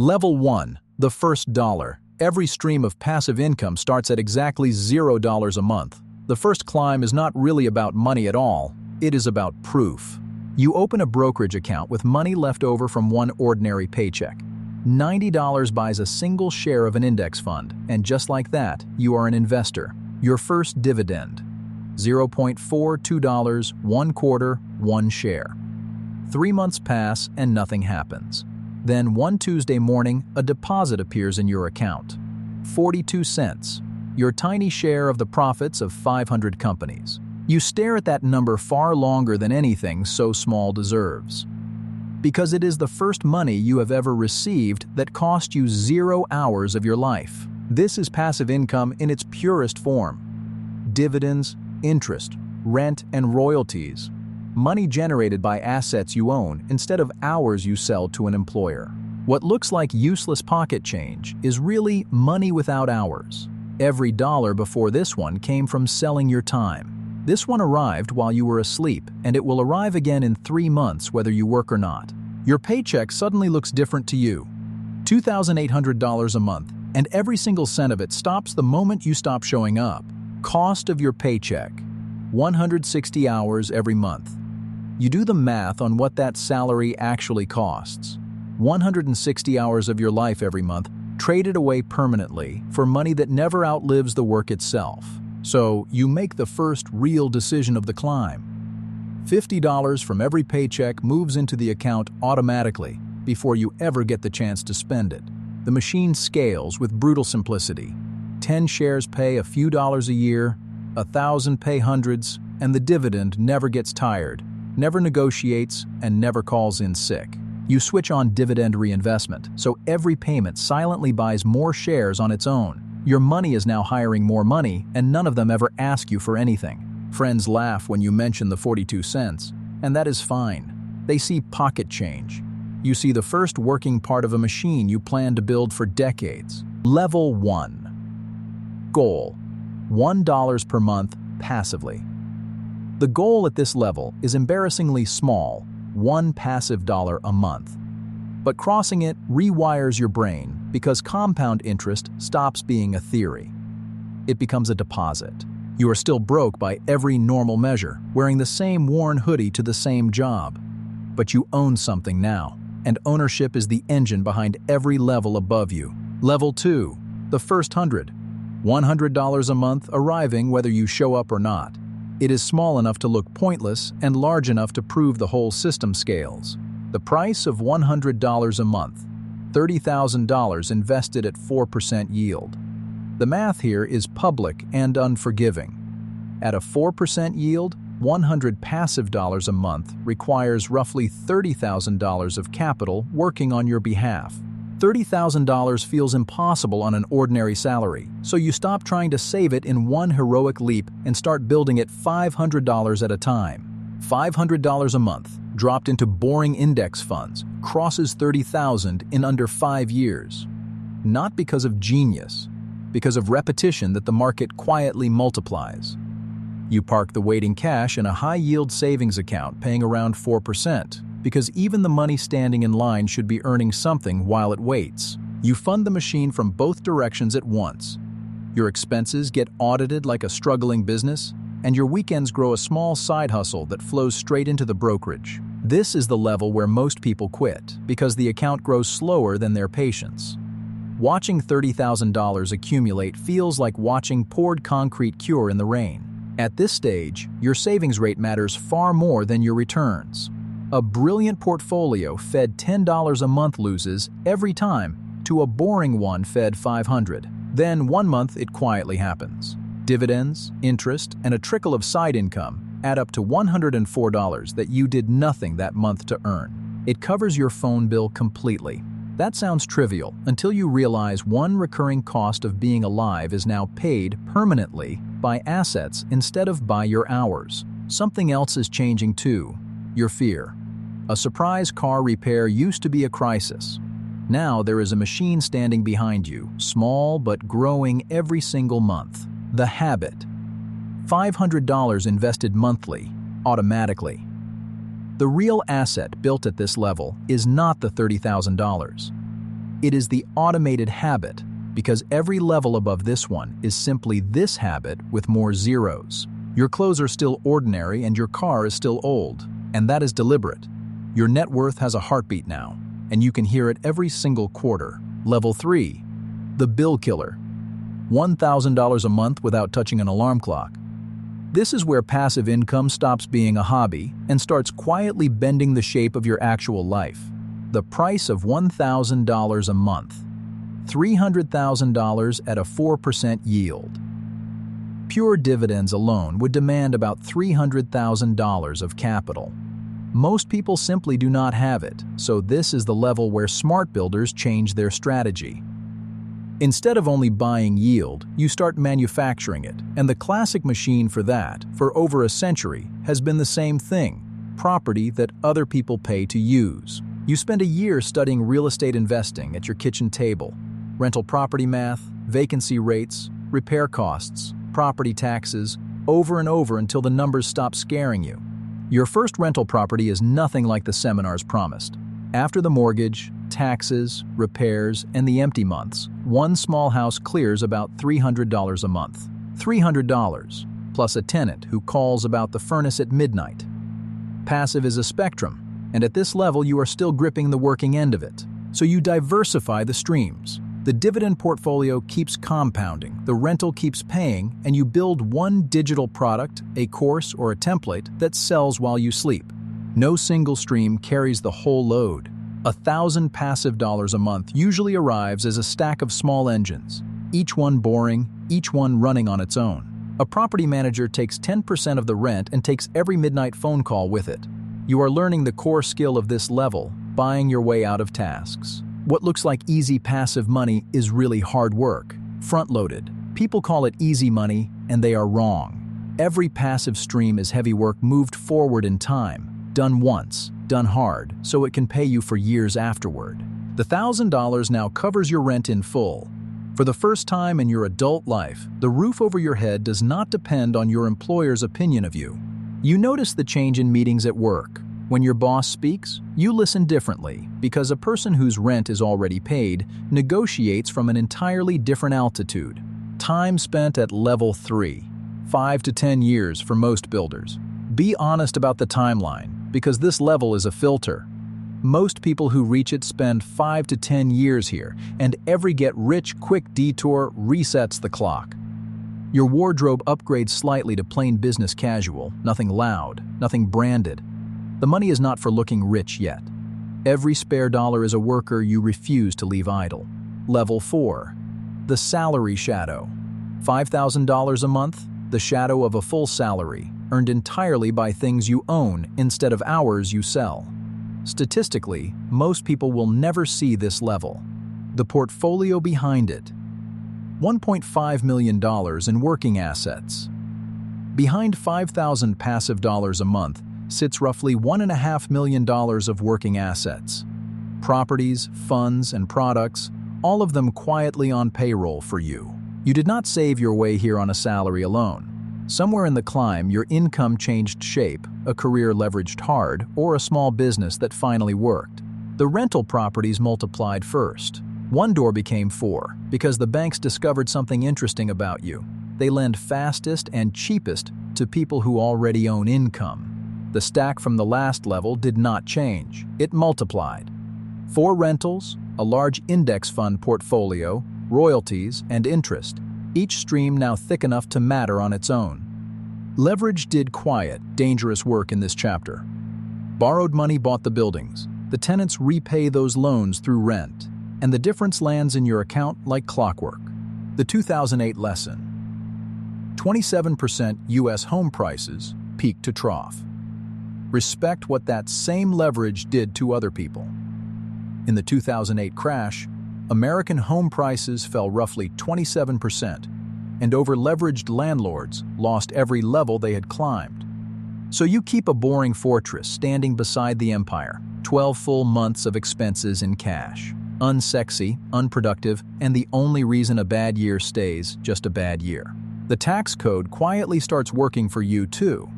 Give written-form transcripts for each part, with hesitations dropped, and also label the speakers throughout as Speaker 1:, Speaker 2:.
Speaker 1: Level 1, the first dollar. Every stream of passive income starts at exactly $0 a month. The first climb is not really about money at all. It is about proof. You open a brokerage account with money left over from one ordinary paycheck. $90 buys a single share of an index fund, and just like that, you are an investor. Your first dividend. $0.42, 1/4, 1 share. 3 months pass and nothing happens. Then one Tuesday morning, a deposit appears in your account. 42 cents, your tiny share of the profits of 500 companies. You stare at that number far longer than anything so small deserves. Because it is the first money you have ever received that cost you 0 hours of your life. This is passive income in its purest form. Dividends, interest, rent, and royalties. Money generated by assets you own instead of hours you sell to an employer. What looks like useless pocket change is really money without hours. Every dollar before this one came from selling your time. This one arrived while you were asleep, and it will arrive again in 3 months whether you work or not. Your paycheck suddenly looks different to you. $2,800 a month, and every single cent of it stops the moment you stop showing up. Cost of your paycheck. 160 hours every month. You do the math on what that salary actually costs. 160 hours of your life every month, traded away permanently for money that never outlives the work itself. So you make the first real decision of the climb. $50 from every paycheck moves into the account automatically before you ever get the chance to spend it. The machine scales with brutal simplicity. 10 shares pay a few dollars a year, 1,000 pay hundreds, and the dividend never gets tired, never negotiates, and never calls in sick. You switch on dividend reinvestment, so every payment silently buys more shares on its own. Your money is now hiring more money, and none of them ever ask you for anything. Friends laugh when you mention the 42 cents, and that is fine. They see pocket change. You see the first working part of a machine you plan to build for decades. Level 1. Goal: $1 per month passively. The goal at this level is embarrassingly small, $1 passive dollar a month. But crossing it rewires your brain because compound interest stops being a theory. It becomes a deposit. You are still broke by every normal measure, wearing the same worn hoodie to the same job. But you own something now, and ownership is the engine behind every level above you. Level 2, the first 100. $100 a month arriving whether you show up or not. It is small enough to look pointless and large enough to prove the whole system scales. The price of $100 a month, $30,000 invested at 4% yield. The math here is public and unforgiving. At a 4% yield, 100 passive dollars a month requires roughly $30,000 of capital working on your behalf. $30,000 feels impossible on an ordinary salary, so you stop trying to save it in one heroic leap and start building it $500 at a time. $500 a month, dropped into boring index funds, crosses $30,000 in under 5 years. Not because of genius, because of repetition that the market quietly multiplies. You park the waiting cash in a high-yield savings account paying around 4%, because even the money standing in line should be earning something while it waits. You fund the machine from both directions at once. Your expenses get audited like a struggling business, and your weekends grow a small side hustle that flows straight into the brokerage. This is the level where most people quit, because the account grows slower than their patience. Watching $30,000 accumulate feels like watching poured concrete cure in the rain. At this stage, your savings rate matters far more than your returns. A brilliant portfolio fed $10 a month loses every time to a boring one fed $500. Then 1 month it quietly happens. Dividends, interest, and a trickle of side income add up to $104 that you did nothing that month to earn. It covers your phone bill completely. That sounds trivial until you realize one recurring cost of being alive is now paid permanently by assets instead of by your hours. Something else is changing too: your fear. A surprise car repair used to be a crisis. Now there is a machine standing behind you, small but growing every single month. The habit. $500 invested monthly, automatically. The real asset built at this level is not the $30,000. It is the automated habit, because every level above this one is simply this habit with more zeros. Your clothes are still ordinary and your car is still old, and that is deliberate. Your net worth has a heartbeat now, and you can hear it every single quarter. Level 3. The bill killer. $1,000 a month without touching an alarm clock. This is where passive income stops being a hobby and starts quietly bending the shape of your actual life. The price of $1,000 a month. $300,000 at a 4% yield. Pure dividends alone would demand about $300,000 of capital. Most people simply do not have it, so this is the level where smart builders change their strategy. Instead of only buying yield, you start manufacturing it, and the classic machine for that, for over a century, has been the same thing: property that other people pay to use. You spend a year studying real estate investing at your kitchen table. Rental property math, vacancy rates, repair costs, property taxes, over and over until the numbers stop scaring you. Your first rental property is nothing like the seminars promised. After the mortgage, taxes, repairs, and the empty months, one small house clears about $300 a month. $300, plus a tenant who calls about the furnace at midnight. Passive is a spectrum, and at this level you are still gripping the working end of it. So you diversify the streams. The dividend portfolio keeps compounding, the rental keeps paying, and you build one digital product, a course, or a template that sells while you sleep. No single stream carries the whole load. 1,000 passive dollars a month usually arrives as a stack of small engines, each one boring, each one running on its own. A property manager takes 10% of the rent and takes every midnight phone call with it. You are learning the core skill of this level, buying your way out of tasks. What looks like easy passive money is really hard work, front-loaded. People call it easy money, and they are wrong. Every passive stream is heavy work moved forward in time, done once, done hard, so it can pay you for years afterward. The $1,000 now covers your rent in full. For the first time in your adult life, the roof over your head does not depend on your employer's opinion of you. You notice the change in meetings at work. When your boss speaks, you listen differently, because a person whose rent is already paid negotiates from an entirely different altitude. Time spent at level 3. 5 to 10 years for most builders. Be honest about the timeline, because this level is a filter. Most people who reach it spend 5 to 10 years here, and every get-rich-quick detour resets the clock. Your wardrobe upgrades slightly to plain business casual, nothing loud, nothing branded. The money is not for looking rich yet. Every spare dollar is a worker you refuse to leave idle. Level 4. The salary shadow. $5,000 a month, the shadow of a full salary, earned entirely by things you own instead of hours you sell. Statistically, most people will never see this level. The portfolio behind it. $1.5 million in working assets. Behind 5,000 passive dollars a month sits roughly $1.5 million of working assets. Properties, funds, and products, all of them quietly on payroll for you. You did not save your way here on a salary alone. Somewhere in the climb, your income changed shape, a career leveraged hard, or a small business that finally worked. The rental properties multiplied first. One door became 4, because the banks discovered something interesting about you. They lend fastest and cheapest to people who already own income. The stack from the last level did not change. It multiplied. 4 rentals, a large index fund portfolio, royalties, and interest. Each stream now thick enough to matter on its own. Leverage did quiet, dangerous work in this chapter. Borrowed money bought the buildings. The tenants repay those loans through rent, and the difference lands in your account like clockwork. The 2008 lesson. 27% U.S. home prices peak to trough. Respect what that same leverage did to other people. In the 2008 crash, American home prices fell roughly 27%, and over-leveraged landlords lost every level they had climbed. So you keep a boring fortress standing beside the empire, 12 full months of expenses in cash. Unsexy, unproductive, and the only reason a bad year stays just a bad year. The tax code quietly starts working for you too.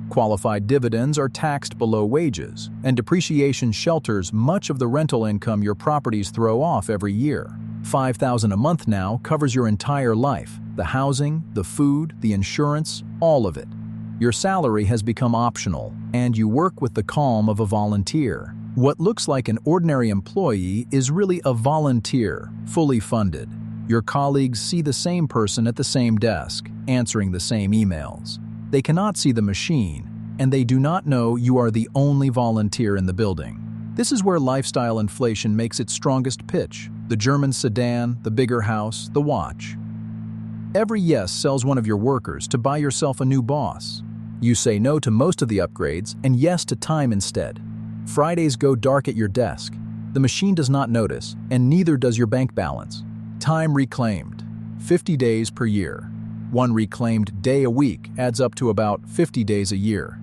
Speaker 1: Qualified dividends are taxed below wages, and depreciation shelters much of the rental income your properties throw off every year. $5,000 a month now covers your entire life, the housing, the food, the insurance, all of it. Your salary has become optional, and you work with the calm of a volunteer. What looks like an ordinary employee is really a volunteer, fully funded. Your colleagues see the same person at the same desk, answering the same emails. They cannot see the machine, and they do not know you are the only volunteer in the building. This is where lifestyle inflation makes its strongest pitch: the German sedan, the bigger house, the watch. Every yes sells one of your workers to buy yourself a new boss. You say no to most of the upgrades and yes to time instead. Fridays go dark at your desk. The machine does not notice, and neither does your bank balance. Time reclaimed. 50 days per year. One reclaimed day a week adds up to about 50 days a year.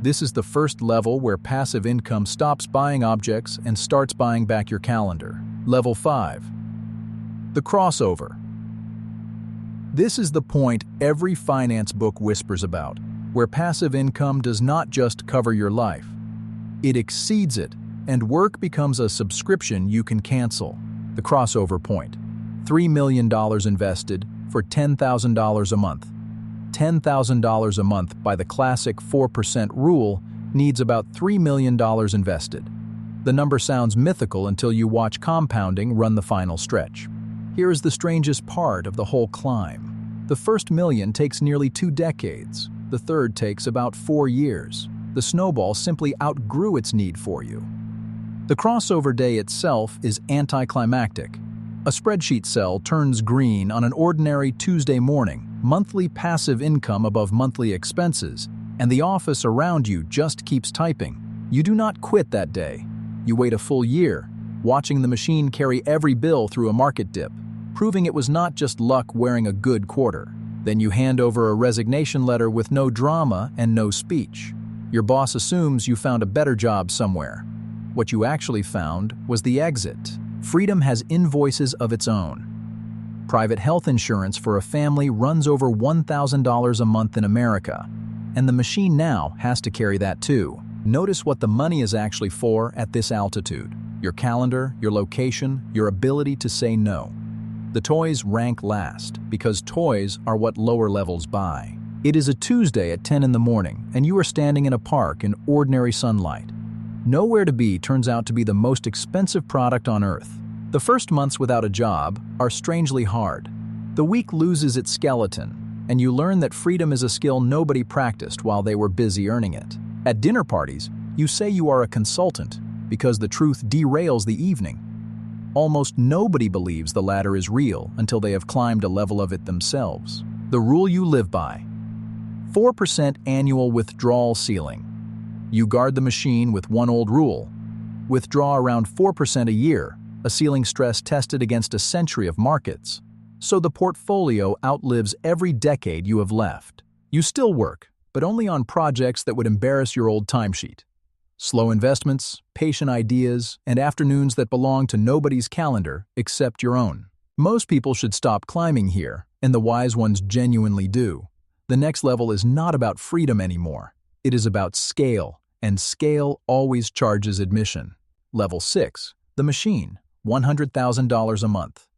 Speaker 1: This is the first level where passive income stops buying objects and starts buying back your calendar. Level 5. The crossover. This is the point every finance book whispers about, where passive income does not just cover your life. It exceeds it, and work becomes a subscription you can cancel. The crossover point. $3 million invested for $10,000 a month. $10,000 a month by the classic 4% rule needs about $3 million invested. The number sounds mythical until you watch compounding run the final stretch. Here is the strangest part of the whole climb. The first million takes nearly 2 decades. The third takes about 4 years. The snowball simply outgrew its need for you. The crossover day itself is anticlimactic. A spreadsheet cell turns green on an ordinary Tuesday morning, monthly passive income above monthly expenses, and the office around you just keeps typing. You do not quit that day. You wait a full year, watching the machine carry every bill through a market dip, proving it was not just luck wearing a good quarter. Then you hand over a resignation letter with no drama and no speech. Your boss assumes you found a better job somewhere. What you actually found was the exit. Freedom has invoices of its own. Private health insurance for a family runs over $1,000 a month in America, and the machine now has to carry that too. Notice what the money is actually for at this altitude: your calendar, your location, your ability to say no. The toys rank last, because toys are what lower levels buy. It is a Tuesday at 10 in the morning, and you are standing in a park in ordinary sunlight. Nowhere to be turns out to be the most expensive product on earth. The first months without a job are strangely hard. The week loses its skeleton, and you learn that freedom is a skill nobody practiced while they were busy earning it. At dinner parties, you say you are a consultant because the truth derails the evening. Almost nobody believes the latter is real until they have climbed a level of it themselves. The rule you live by: 4% annual withdrawal ceiling. You guard the machine with one old rule: withdraw around 4% a year, a ceiling stress tested against a century of markets. So the portfolio outlives every decade you have left. You still work, but only on projects that would embarrass your old timesheet. Slow investments, patient ideas, and afternoons that belong to nobody's calendar except your own. Most people should stop climbing here, and the wise ones genuinely do. The next level is not about freedom anymore. It is about scale, and scale always charges admission. Level 6, the machine, $100,000 a month.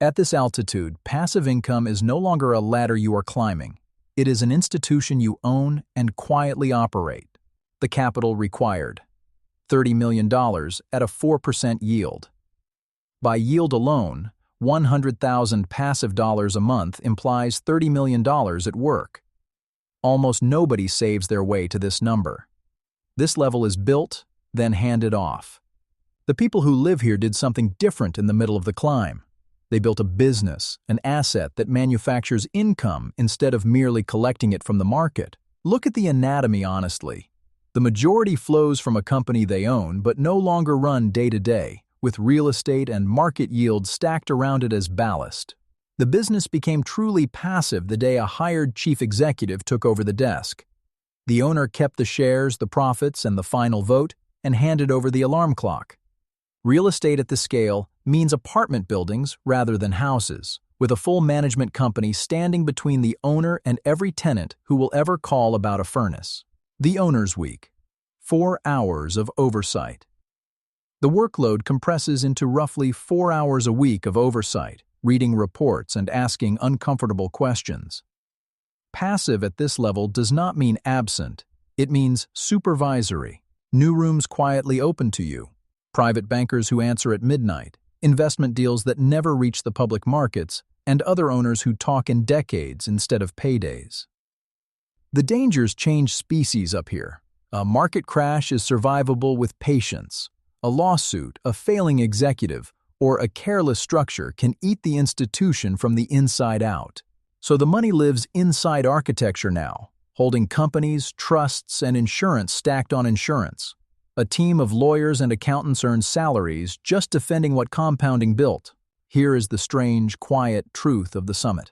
Speaker 1: At this altitude, passive income is no longer a ladder you are climbing. It is an institution you own and quietly operate. The capital required: $30 million at a 4% yield. By yield alone, 100,000 passive dollars a month implies $30 million at work. Almost nobody saves their way to this number. This level is built, then handed off. The people who live here did something different in the middle of the climb. They built a business, an asset that manufactures income instead of merely collecting it from the market. Look at the anatomy honestly. The majority flows from a company they own but no longer run day to day, with real estate and market yields stacked around it as ballast. The business became truly passive the day a hired chief executive took over the desk. The owner kept the shares, the profits, and the final vote, and handed over the alarm clock. Real estate at this scale means apartment buildings rather than houses, with a full management company standing between the owner and every tenant who will ever call about a furnace. The Owner's Week. 4 hours of oversight. The workload compresses into roughly 4 hours a week of oversight, reading reports and asking uncomfortable questions. Passive at this level does not mean absent, it means supervisory. New rooms quietly open to you, private bankers who answer at midnight, investment deals that never reach the public markets, and other owners who talk in decades instead of paydays. The dangers change species up here. A market crash is survivable with patience. A lawsuit, a failing executive, or a careless structure can eat the institution from the inside out. So the money lives inside architecture now, holding companies, trusts, and insurance stacked on insurance. A team of lawyers and accountants earns salaries just defending what compounding built. Here is the strange, quiet truth of the summit.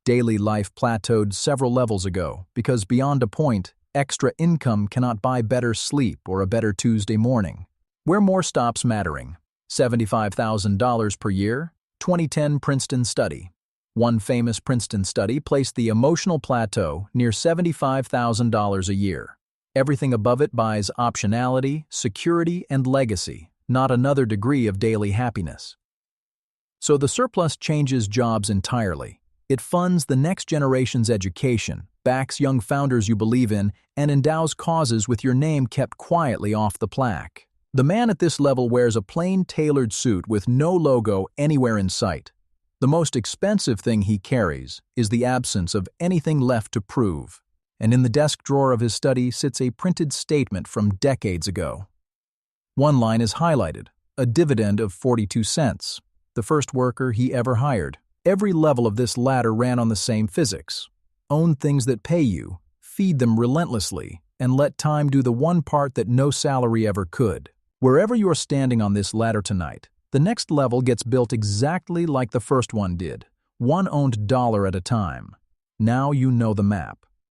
Speaker 1: Daily life plateaued several levels ago because beyond a point, extra income cannot buy better sleep or a better Tuesday morning. Where more stops mattering? $75,000 per year? 2010 Princeton study. One famous Princeton study placed the emotional plateau near $75,000 a year. Everything above it buys optionality, security, and legacy, not another degree of daily happiness. So the surplus changes jobs entirely. It funds the next generation's education, backs young founders you believe in, and endows causes with your name kept quietly off the plaque. The man at this level wears a plain tailored suit with no logo anywhere in sight. The most expensive thing he carries is the absence of anything left to prove, and in the desk drawer of his study sits a printed statement from decades ago. One line is highlighted, a dividend of 42 cents, the first worker he ever hired. Every level of this ladder ran on the same physics. Own things that pay you, feed them relentlessly, and let time do the one part that no salary ever could. Wherever you're standing on this ladder tonight, the next level gets built exactly like the first one did, one owned dollar at a time. Now you know the map.